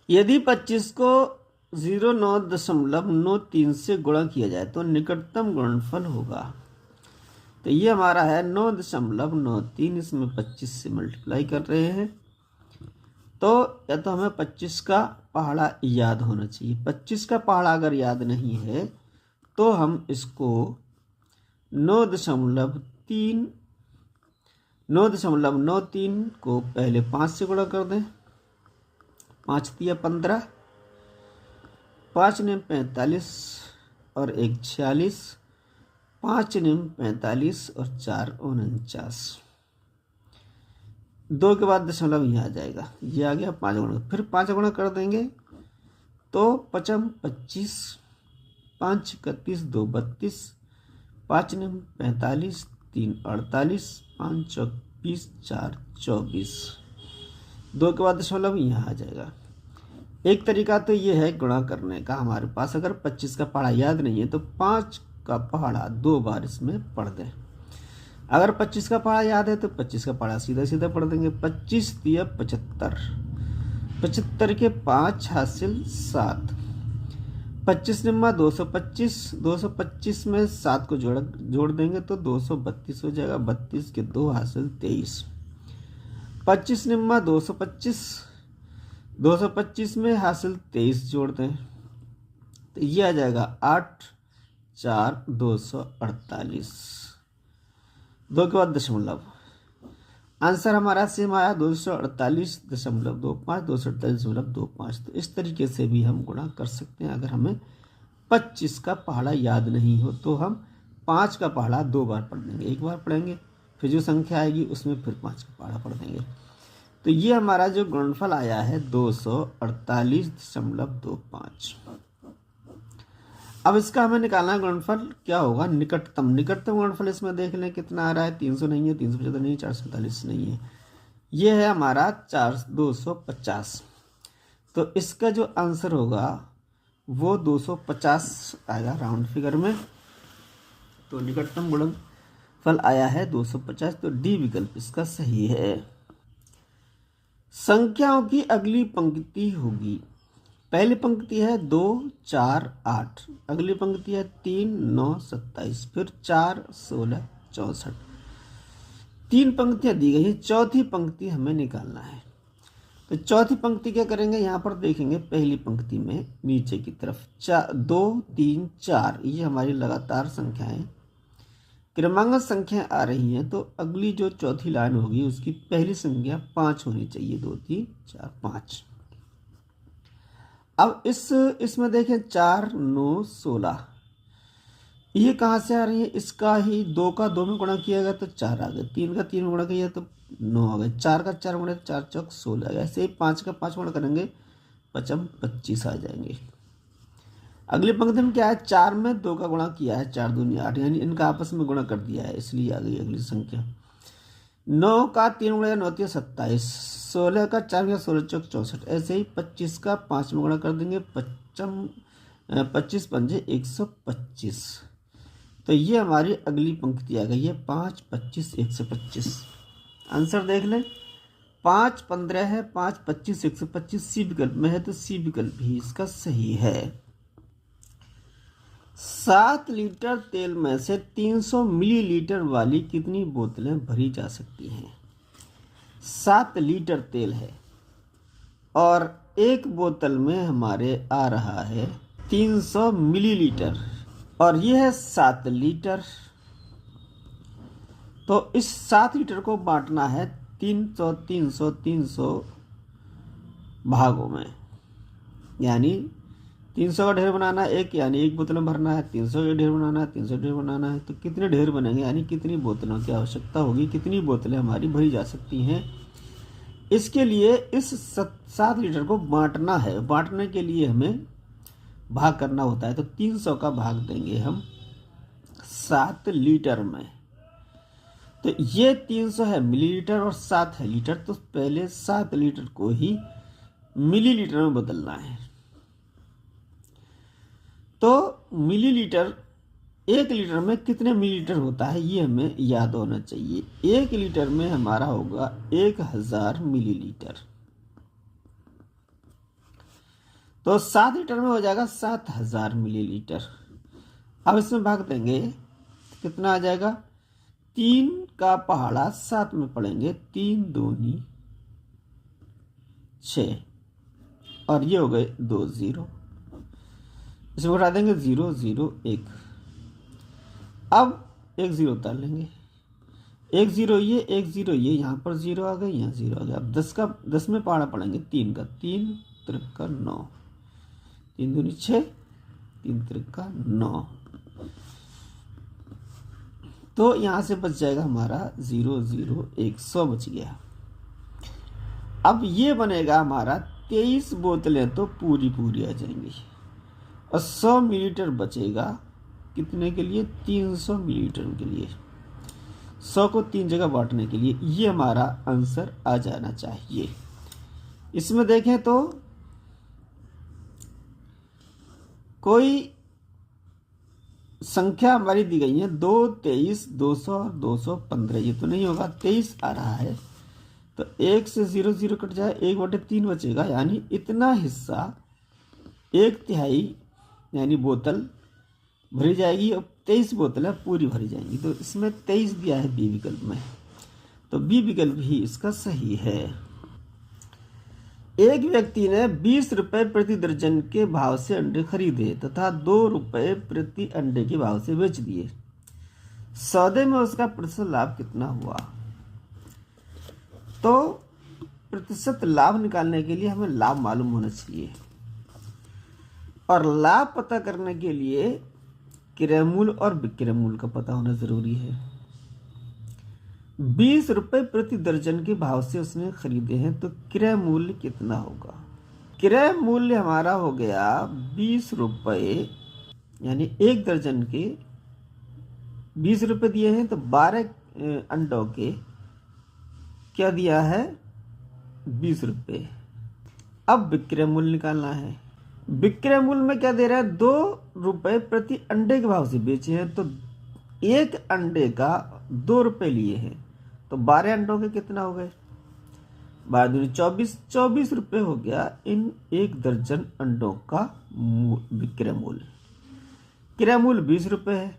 यदि 25 को 0.993 से गुणा किया जाए तो निकटतम गुणनफल होगा। तो ये हमारा है 9.93, इसमें 25 से मल्टीप्लाई कर रहे हैं, तो या तो हमें 25 का पहाड़ा याद होना चाहिए। 25 का पहाड़ा अगर याद नहीं है तो हम इसको 9.93 को पहले 5 से गुणा कर दें, 5 तिया 15, 5 ने 45 और 1 46, 5 ने 45 और 4 49, 2 के बाद दशमलव यहाँ आ जाएगा, ये आ गया 5 गुणा, फिर 5 गुणा कर देंगे तो 5 25, 5 31 2 32, 5 ने 45, 3 48, 5 चौक 20, 4 24, 2 के बाद दशमलव यहाँ आ जाएगा। एक तरीका तो ये है गुणा करने का हमारे पास, अगर 25 का पहाड़ा याद नहीं है तो 5 का पहाड़ा 2 बार इसमें पढ़ दें। अगर 25 का पहाड़ा याद है तो 25 का पहाड़ा सीधा सीधा पढ़ देंगे, 25 तिया 75, 75 के 5 हासिल 7, 25 निम्मा 225, 225 में 7 को जोड़ देंगे तो 232 हो जाएगा, 32 के 2 हासिल 23, 25 निम्मा 225, 225 में हासिल 23 जोड़ दें तो ये आ जाएगा 8 4 248, 2 के बाद दशमलव। आंसर हमारा सेम आया 248.25, 248.25। तो इस तरीके से भी हम गुणा कर सकते हैं। अगर हमें 25 का पहाड़ा याद नहीं हो तो हम 5 का पहाड़ा 2 बार पढ़ देंगे, एक बार पढ़ेंगे फिर जो संख्या आएगी उसमें फिर 5 का पहाड़ा पढ़ देंगे। तो ये हमारा जो गुणनफल आया है 248.25। अब इसका हमें निकालना गुणनफल क्या होगा, निकटतम गुणनफल इसमें देख लें कितना आ रहा है, 300 नहीं है, 375 नहीं है, 447 नहीं है, ये है हमारा 250। तो इसका जो आंसर होगा वो 250 आएगा राउंड फिगर में। तो निकटतम गुणनफल फल आया है 250, तो डी विकल्प इसका सही है। संख्याओं की अगली पंक्ति होगी, पहली पंक्ति है 2 4 8, अगली पंक्ति है 3 9 27, फिर 4 16 64। 3 पंक्तियां दी गई हैं, चौथी पंक्ति हमें निकालना है। तो चौथी पंक्ति क्या करेंगे, यहाँ पर देखेंगे पहली पंक्ति में नीचे की तरफ 2 3 4, ये हमारी लगातार संख्याएं क्रमांकन संख्याएं आ रही हैं। तो अगली जो चौथी लाइन होगी उसकी पहली संख्या 5 होनी चाहिए, 2 3 4 5। अब इसमें देखें 4 9 16, ये कहाँ से आ रही है, इसका ही 2 का 2 में गुणा किया गया तो 4 आ गए, 3 का 3 में गुणा किया तो 9 आ गए, 4 का 4 गुणा 4 चौक 16 आ गए। ऐसे ही 5 का 5 गुणा करेंगे 5 25 आ जाएंगे। अगली पंक्ति में क्या है, 4 में 2 का गुणा किया है, 4 दूनी 8, यानी इनका आपस में गुणा कर दिया है, इसलिए आ गई अगली संख्या। 9 का 3 गुणा 9 27, 16 का 4 गुणा 16 चौक 64। ऐसे ही 25 का 5 में गुणा कर देंगे, 25 पंजे 125। तो ये हमारी अगली पंक्ति आ गई है 5 25 125। आंसर देख लें, 5 15 है, 5 25 125 सी विकल्प में है, तो सी विकल्प ही इसका सही है। 7 लीटर तेल में से 300 मिलीलीटर वाली कितनी बोतलें भरी जा सकती हैं। 7 लीटर तेल है और एक बोतल में हमारे आ रहा है 300 मिलीलीटर और ये है 7 लीटर। तो इस 7 लीटर को बांटना है 300 300 300 भागों में, यानी 300 का ढेर बनाना है एक, यानी एक बोतल में भरना है, 300 का ढेर बनाना है, 300 ढेर बनाना है। तो कितने ढेर बनेंगे, यानी कितनी बोतलों की आवश्यकता होगी, कितनी बोतलें हमारी भरी जा सकती हैं। इसके लिए इस 7 लीटर को बांटना है, बांटने के लिए हमें भाग करना होता है। तो 300 का भाग देंगे हम 7 लीटर में। तो ये 300 है मिलीलीटर और 7 है लीटर, तो पहले 7 लीटर को ही मिलीलीटर में बदलना है। तो मिलीलीटर, 1 लीटर में कितने मिलीलीटर होता है ये हमें याद होना चाहिए। 1 लीटर में हमारा होगा 1000 मिलीलीटर। तो 7 लीटर में हो जाएगा 7000 मिलीलीटर। अब इसमें भाग देंगे कितना आ जाएगा, 3 का पहाड़ा 7 में पड़ेंगे, 3 दूनी 6 और ये हो गए 2 0। इसमें उठा देंगे 0 0 1। अब 1 0 उतार लेंगे, 1 0 ये 1 0 ये, यहाँ पर 0 आ गए, यहाँ 0 आ गया। अब 10 में पहाड़ा पड़ेंगे 3 का, 3 3 9, 3 दूनी 6, 3 3 9। तो यहाँ से बच जाएगा हमारा 0 0 1, 100 बच गया। अब ये बनेगा हमारा 23 बोतलें तो पूरी आ जाएंगी और 100 मिलीलीटर बचेगा कितने के लिए, 300 मिलीलीटर के लिए। 100 को 3 जगह बांटने के लिए ये हमारा आंसर आ जाना चाहिए। इसमें देखें तो कोई संख्या हमारी दी गई है 2 23 200 और 215, ये तो नहीं होगा, 23 आ रहा है। तो 1 से 0 0 कट जाए, 1/3 बचेगा, यानी इतना हिस्सा 1/3 यानी बोतल भरी जाएगी और 23 बोतलें पूरी भरी जाएंगी। तो इसमें 23 दिया है बी विकल्प में, तो बी विकल्प ही इसका सही है। एक व्यक्ति ने 20 रुपए प्रति दर्जन के भाव से अंडे खरीदे तथा 2 रुपए प्रति अंडे के भाव से बेच दिए। सौदे में उसका प्रतिशत लाभ कितना हुआ। तो प्रतिशत लाभ निकालने के लिए हमें लाभ मालूम होना चाहिए और लाभ पता करने के लिए क्रय मूल्य और विक्रय मूल्य का पता होना जरूरी है। 20 रुपए प्रति दर्जन के भाव से उसने खरीदे हैं, तो क्रय मूल्य कितना होगा। क्रय मूल्य हमारा हो गया 20 रुपए, यानी एक दर्जन के 20 रुपए दिए हैं, तो 12 अंडों के क्या दिया है, 20 रुपए। अब विक्रय मूल्य निकालना है। विक्रय मूल्य में क्या दे रहा है, 2 रुपए प्रति अंडे के भाव से बेचे हैं, तो एक अंडे का 2 रुपये लिए हैं, तो 12 अंडों के कितना हो गए? 12 दूनी 24, 24 रुपये हो गया इन 1 दर्जन अंडों का विक्रय मूल्य। क्रय मूल्य 20 रुपये है,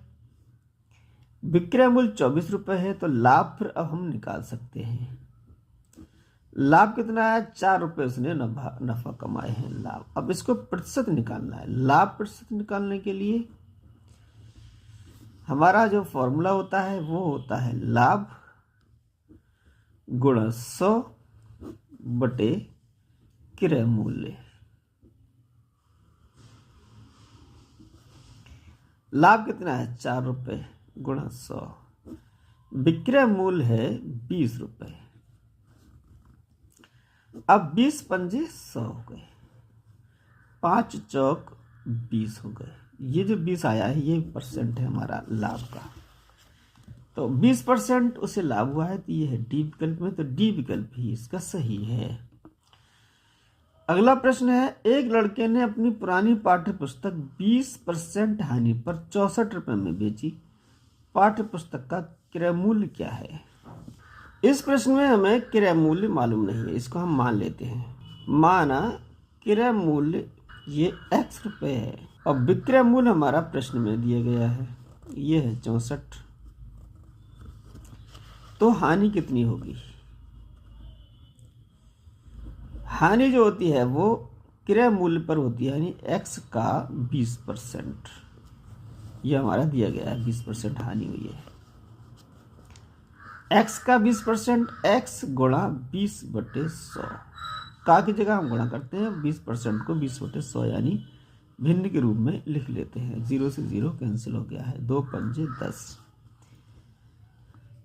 विक्रय मूल्य 24 रुपये है, तो लाभ फिर अब हम निकाल सकते हैं। लाभ कितना है? 4 रुपये उसने नफा कमाए हैं लाभ। अब इसको प्रतिशत निकालना है। लाभ प्रतिशत निकालने के लिए हमारा जो फॉर्मूला होता है वो होता है लाभ गुणा 100 बटे क्रय मूल्य। लाभ कितना है? 4 रुपये गुणा 100, विक्रय मूल्य है 20 रुपये। अब 20 पंजे 100 हो गए, 5 चौक 20 हो गए। ये जो 20 आया है ये परसेंट है हमारा लाभ का, तो 20% उसे लाभ हुआ है, तो ये है डी विकल्प में, तो डी विकल्प ही इसका सही है। अगला प्रश्न है, एक लड़के ने अपनी पुरानी पाठ्य पुस्तक 20% हानि पर 64 रुपये में बेची। पाठ्य पुस्तक का क्रय मूल्य क्या है? इस प्रश्न में हमें क्रय मूल्य मालूम नहीं है, इसको हम मान लेते हैं। माना क्रय मूल्य ये x रुपये है और विक्रय मूल्य हमारा प्रश्न में दिया गया है, ये है 64। तो हानि कितनी होगी? हानि जो होती है वो क्रय मूल्य पर होती है, यानी x का 20%। ये हमारा दिया गया है, 20% हानि हुई है। x का 20%, x गुणा 20 बटे 100। का की जगह हम गुणा करते हैं, 20% को 20 बटे 100 यानी भिन्न के रूप में लिख लेते हैं। 0 से 0 कैंसिल हो गया है, 2 पंजे 10।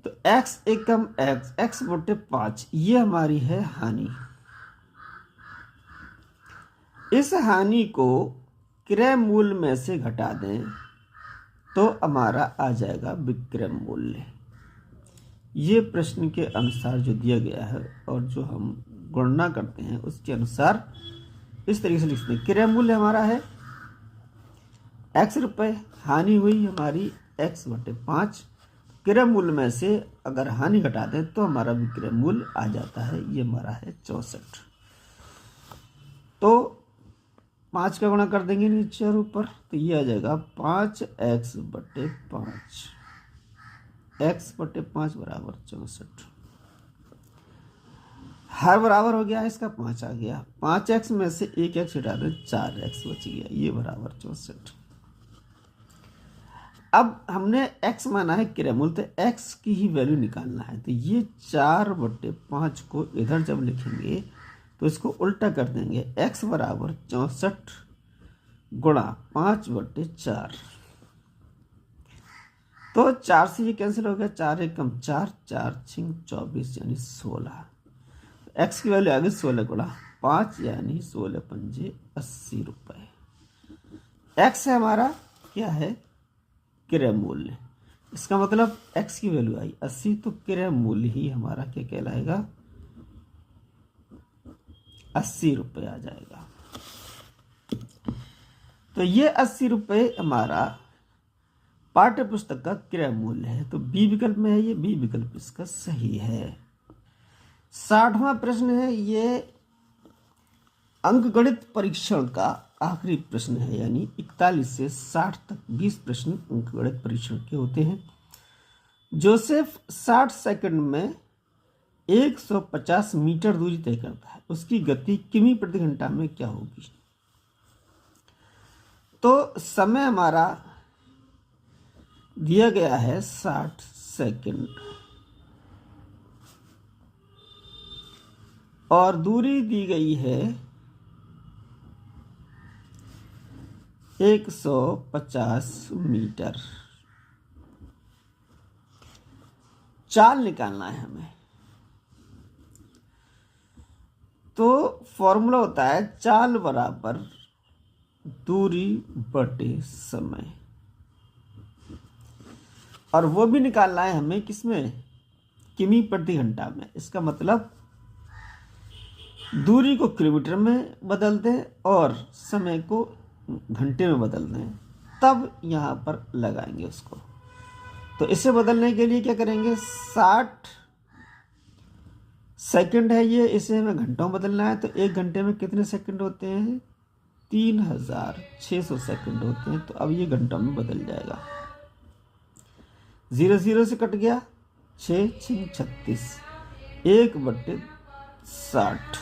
तो x एकम x बटे 5, ये हमारी है हानि। इस हानि को क्रय मूल्य में से घटा दें तो हमारा आ जाएगा विक्रय मूल्य। ये प्रश्न के अनुसार जो दिया गया है और जो हम गणना करते हैं उसके अनुसार इस तरीके से लिखते हैं। क्रय मूल्य हमारा है x रुपये, हानि हुई हमारी x बटे 5। क्रय मूल्य में से अगर हानि घटा दें तो हमारा विक्रय मूल्य आ जाता है, ये हमारा है 64। तो 5 का गुणा कर देंगे नीचे और ऊपर, तो ये आ जाएगा 5x बटे 5। x बटे 5 बराबर 64। हर बराबर हो गया, इसका 5 आ गया। 5x में से 1x हटा दें, 4x बच गया, ये बराबर 64। अब हमने x माना है क्रय मूल्य, तो x की ही वैल्यू निकालना है। तो ये 4 बटे 5 को इधर जब लिखेंगे तो इसको उल्टा कर देंगे। x बराबर 64 गुणा 5 बटे 4। तो 4 से ये कैंसिल हो गया, 4 एकम 4, 4 छिंग 24 यानी 16। x की वैल्यू आ गई 16 गुणा 5 यानी 16 पंजे 80 रुपये। x है हमारा क्या है? क्रय मूल्य। इसका मतलब x की वैल्यू आई 80, तो क्रय मूल्य ही हमारा क्या कहलाएगा? 80 रुपये आ जाएगा। तो ये 80 रुपये हमारा पाठ्य पुस्तक का क्रय मूल्य है। तो बी विकल्प में है, ये बी विकल्प इसका सही है। 60वां प्रश्न है, ये अंकगणित परीक्षण का आखिरी प्रश्न है, यानी 41 से 60 तक 20 प्रश्न अंकगणित परीक्षण के होते हैं। जोसेफ 60 सेकंड में 150 मीटर दूरी तय करता है, उसकी गति किमी प्रति घंटा में क्या होगी? तो समय हमारा दिया गया है 60 सेकंड और दूरी दी गई है 150 मीटर। चाल निकालना है हमें, तो फॉर्मूला होता है चाल बराबर दूरी बटे समय, और वो भी निकालना है हमें किसमें? किमी प्रति घंटा में। इसका मतलब दूरी को किलोमीटर में बदल दें और समय को घंटे में बदल दें, तब यहाँ पर लगाएंगे उसको। तो इसे बदलने के लिए क्या करेंगे, 60 सेकंड है ये, इसे हमें घंटों में बदलना है। तो 1 घंटे में कितने सेकंड होते हैं, 3600 सेकंड होते हैं। तो अब ये घंटों में बदल जाएगा। 0 0 से कट गया, 6 6 36, 1/60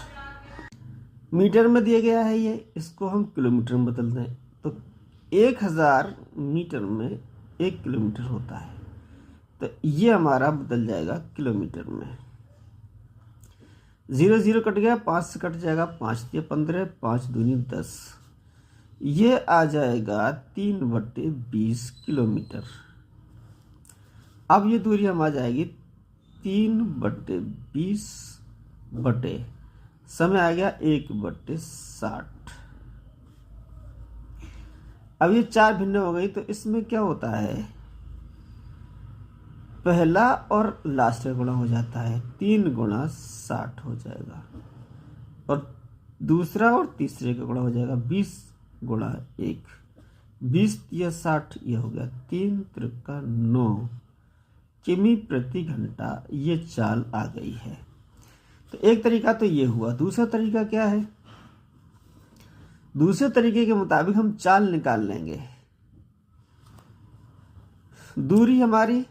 मीटर में दिया गया है ये, इसको हम किलोमीटर में बदल दें। तो 1000 मीटर में 1 किलोमीटर होता है। तो ये हमारा बदल जाएगा किलोमीटर में। 0 0 कट गया, 5 से कट जाएगा, 5 दिया 15, 5 दूनी 10, ये आ जाएगा 3/20 किलोमीटर। अब ये दूरी हम आ जाएगी 3/20 बटे समय आ गया 1/60। अब ये 4 भिन्न हो गई। तो इसमें क्या होता है, पहला और लास्ट का गुणा हो जाता है, 3 × 60 हो जाएगा। और दूसरा और तीसरे का गुणा हो जाएगा 20 × 1, 20 या 60, ये हो गया 3 × 9 किमी प्रति घंटा। ये चाल आ गई है। तो एक तरीका तो ये हुआ। दूसरा तरीका क्या है, दूसरे तरीके के मुताबिक हम चाल निकाल लेंगे। दूरी हमारी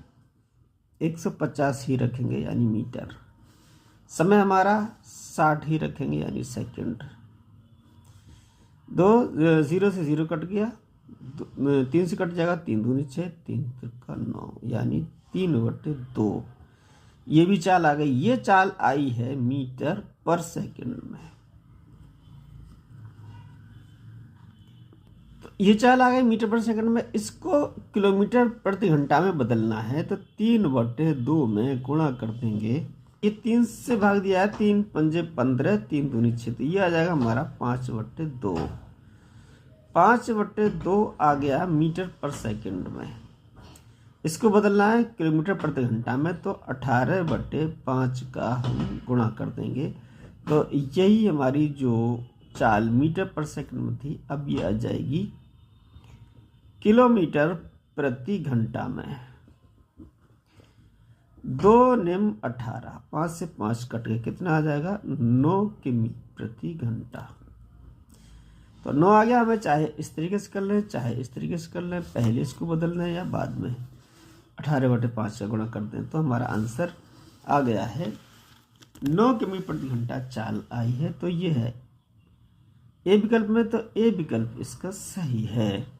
150 ही रखेंगे यानी मीटर, समय हमारा 60 ही रखेंगे यानी सेकंड। 0 से 0 कट गया, 3 से कट जाएगा, 3 दूनी 6, 3 × 9 यानी 3/2। ये भी चाल आ गई। ये चाल आई है मीटर पर सेकंड में। तो ये चाल आ गई मीटर पर सेकंड में। इसको किलोमीटर प्रति घंटा में बदलना है। तो 3/2 में गुणा कर देंगे। ये 3 से भाग दिया है, 3 पंजे 15, 3 दूनी 6, तो ये आ जाएगा हमारा 5/2। 5/2 आ गया मीटर पर सेकंड में। इसको बदलना है किलोमीटर प्रति घंटा में। तो 18/5 का हम गुणा कर देंगे। तो यही हमारी जो चाल मीटर पर सेकंड में थी, अब ये आ जाएगी किलोमीटर प्रति घंटा में। 2 निम 18, 5 से 5 कट गए, कितना आ जाएगा, 9 किमी प्रति घंटा। तो 9 आ गया। हमें चाहे इस तरीके से कर लें, चाहे इस तरीके से कर लें, पहले इसको बदल दें या बाद में 18/5 का गुणा कर दें। तो हमारा आंसर आ गया है 9 किमी प्रति घंटा चाल आई है। तो ये है ए विकल्प में। तो ए विकल्प इसका सही है।